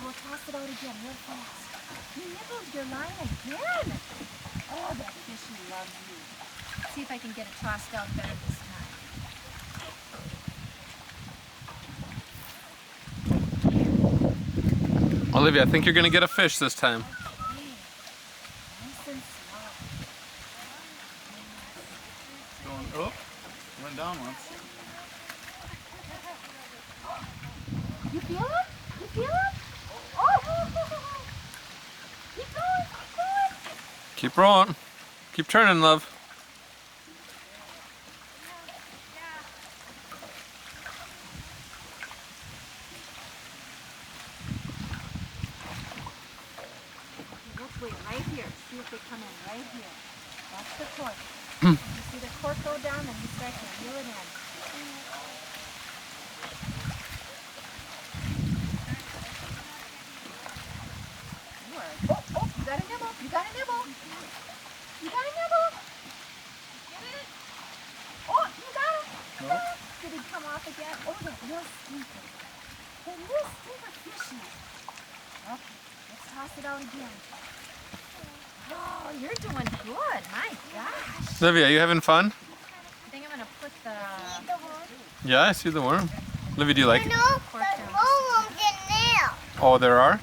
we'll toss it out again real fast. You nibbled your line again. Oh, that fishy loves you. See if I can get it tossed out better this time. Olivia, I think you're going to get a fish this time. Okay. Nice and slow. Oh, went down once. You feel it? You feel it? Oh! Keep going, keep going. Keep rolling. Keep turning, love. Let's wait right here. See if they come in right here. That's the cork. You see the cork go down, then you start to reel it in. You are. Oh, you got a nibble. You got a nibble. You got a nibble. Oh, you got him. You got him. Did he come off again? Oh, that little stinker. That little stinker fishy. Okay, let's toss it out again. Oh, you're doing good. My gosh. Olivia, you having fun? I think I'm going to put the Yeah, I see the worm. Olivia, do you like it? cork down. Oh, there are?